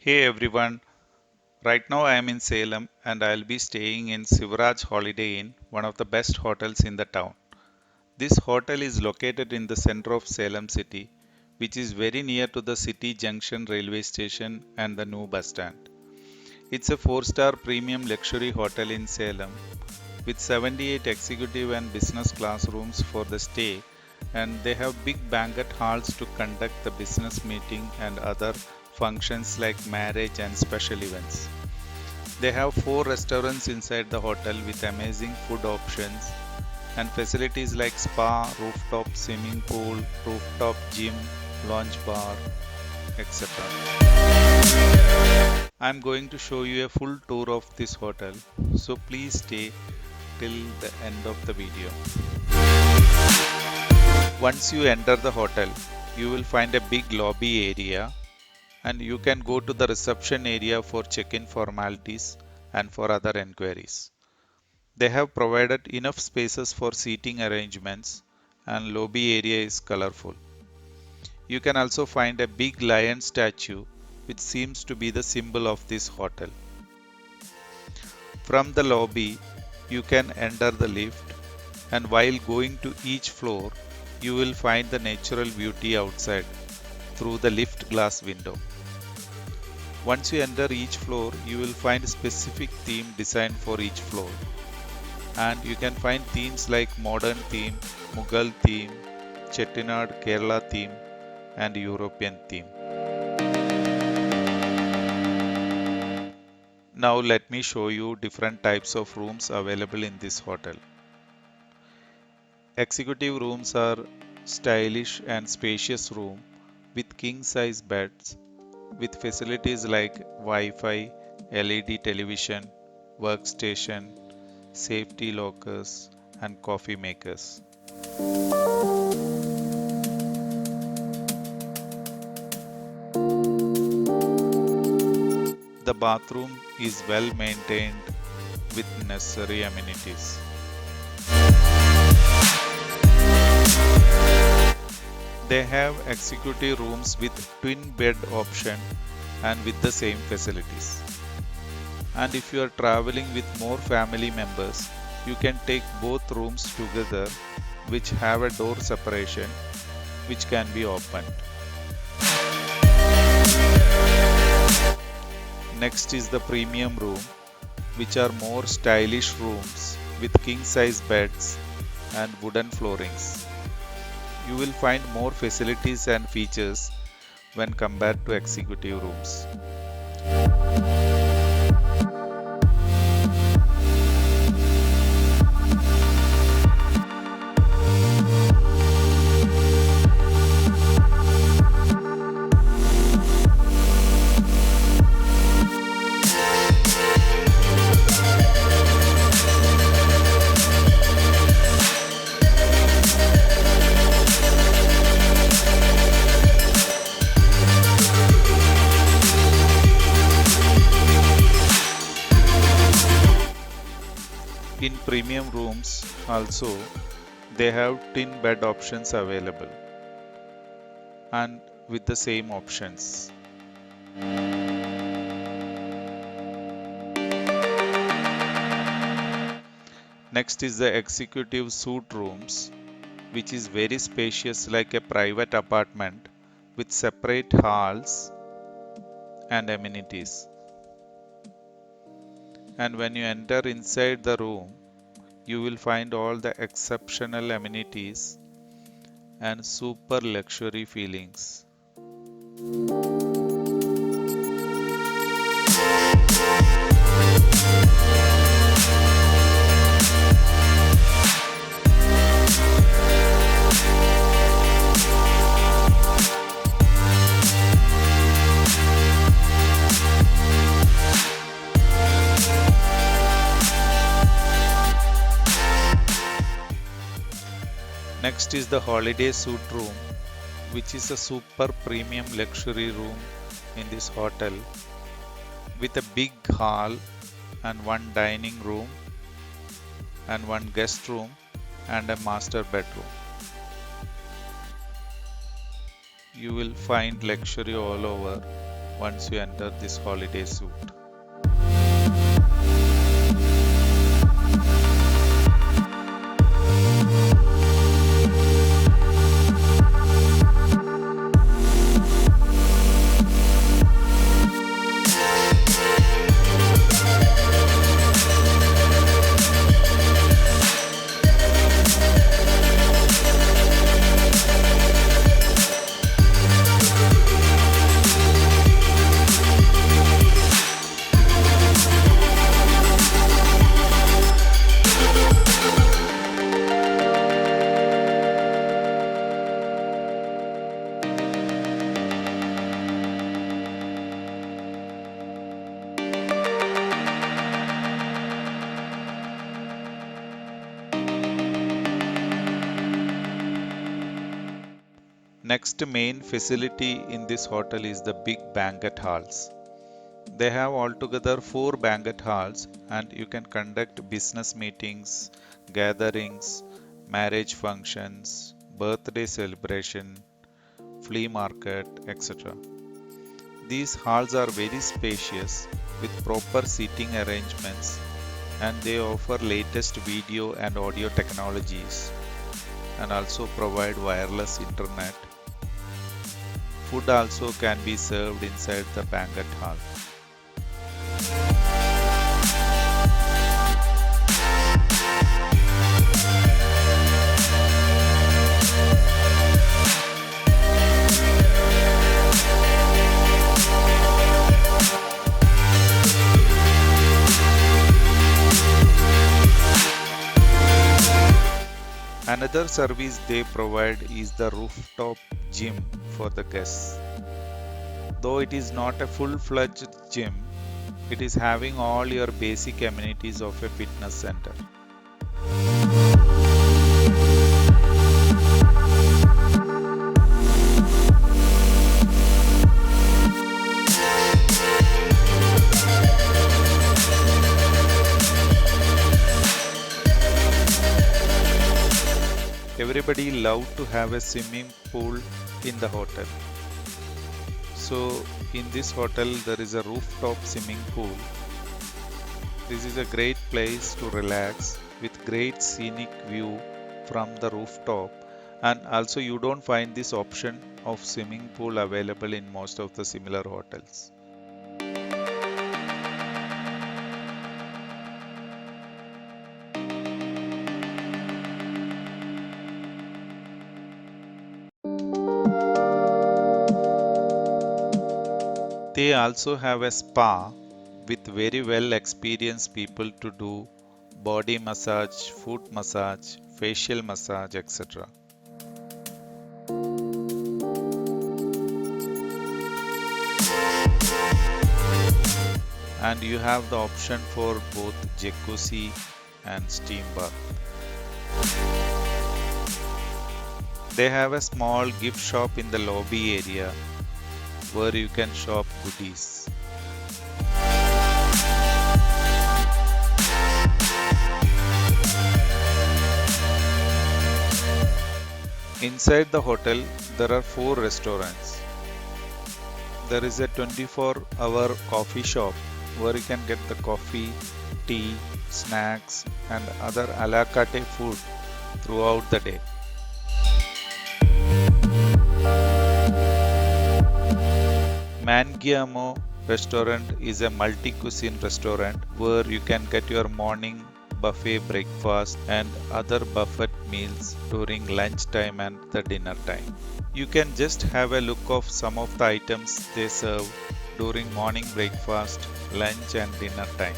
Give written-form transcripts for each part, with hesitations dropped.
Hey everyone, right now I am in Salem and I'll be staying in Sivaraj Holiday Inn, one of the best hotels in the town. This hotel is located in the center of Salem city, which is very near to the City Junction Railway station and the new bus stand. It's a 4-star premium luxury hotel in Salem with 78 executive and business class rooms for the stay, and they have big banquet halls to conduct the business meeting and other functions like marriage and special events. They have 4 restaurants inside the hotel with amazing food options and facilities like spa, rooftop swimming pool, rooftop gym, lounge bar, etc. I'm going to show you a full tour of this hotel, so please stay till the end of the video. Once you enter the hotel, you will find a big lobby area and you can go to the reception area for check-in formalities and for other enquiries. They have provided enough spaces for seating arrangements and lobby area is colorful. You can also find a big lion statue which seems to be the symbol of this hotel. From the lobby, you can enter the lift and while going to each floor, you will find the natural beauty outside through the lift glass window. Once you enter each floor, you will find a specific theme designed for each floor. And you can find themes like modern theme, Mughal theme, Chettinad Kerala theme, and European theme. Now let me show you different types of rooms available in this hotel. Executive rooms are stylish and spacious room with king size beds with facilities like Wi-Fi, LED television, workstation, safety lockers and coffee makers. The bathroom is well maintained with necessary amenities. They have executive rooms with twin bed option and with the same facilities. And if you are traveling with more family members, you can take both rooms together which have a door separation which can be opened. Next is the premium room, which are more stylish rooms with king size beds and wooden floorings. You will find more facilities and features when compared to executive rooms. In premium rooms also, they have twin bed options available and with the same options. Next is the executive suite rooms, which is very spacious like a private apartment with separate halls and amenities. And when you enter inside the room, you will find all the exceptional amenities and super luxury feelings. Next is the holiday suite room, which is a super premium luxury room in this hotel with a big hall and one dining room and one guest room and a master bedroom. You will find luxury all over once you enter this holiday suite. Next main facility in this hotel is the big banquet halls. They have altogether 4 banquet halls and you can conduct business meetings, gatherings, marriage functions, birthday celebration, flea market, etc. These halls are very spacious with proper seating arrangements and they offer latest video and audio technologies and also provide wireless internet. Food also can be served inside the banquet hall. Another service they provide is the rooftop gym for the guests. Though it is not a full-fledged gym, it is having all your basic amenities of a fitness center. Everybody love to have a swimming pool in the hotel. So in this hotel there is a rooftop swimming pool. This is a great place to relax with great scenic view from the rooftop, and also you don't find this option of swimming pool available in most of the similar hotels. They also have a spa with very well experienced people to do body massage, foot massage, facial massage, etc. And you have the option for both jacuzzi and steam bath. They have a small gift shop in the lobby area where you can shop goodies. Inside the hotel, there are 4 restaurants. There is a 24-hour coffee shop where you can get the coffee, tea, snacks and other a la carte food throughout the day. Mangiamo restaurant is a multi-cuisine restaurant where you can get your morning buffet breakfast and other buffet meals during lunch time and the dinner time. You can just have a look of some of the items they serve during morning breakfast, lunch and dinner time.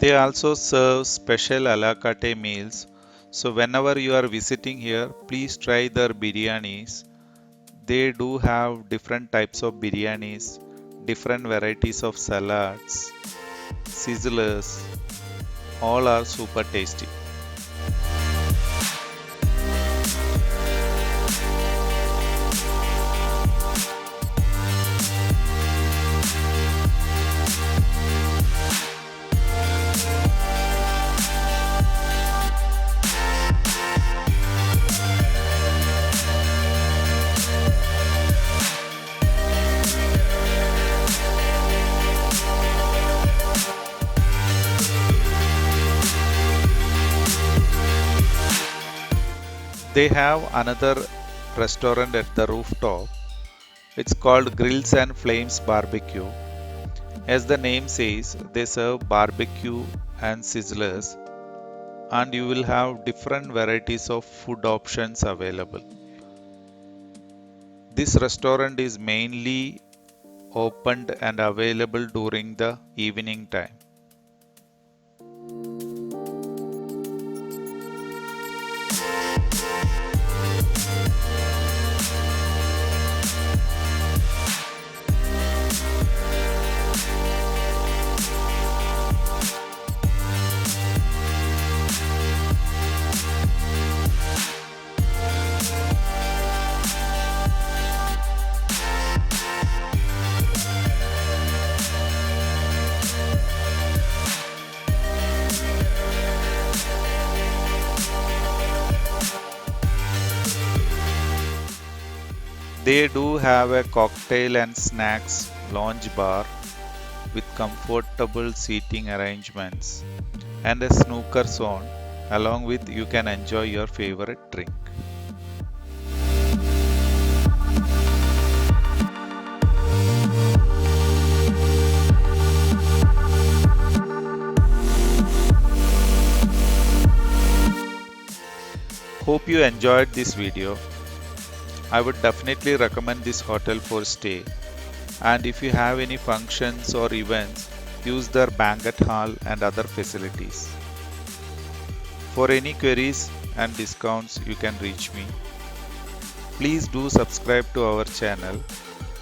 They also serve special a la carte meals. So whenever you are visiting here, please try their biryanis. They do have different types of biryanis, different varieties of salads, sizzlers, all are super tasty. They have another restaurant at the rooftop. It's called Grills and Flames Barbecue. As the name says, they serve barbecue and sizzlers, and you will have different varieties of food options available. This restaurant is mainly opened and available during the evening time. They do have a cocktail and snacks lounge bar with comfortable seating arrangements and a snooker zone, along with you can enjoy your favorite drink. Hope you enjoyed this video. I would definitely recommend this hotel for stay, and if you have any functions or events, use their banquet hall and other facilities. For any queries and discounts, you can reach me. Please do subscribe to our channel,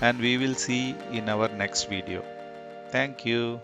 and we will see in our next video. Thank you.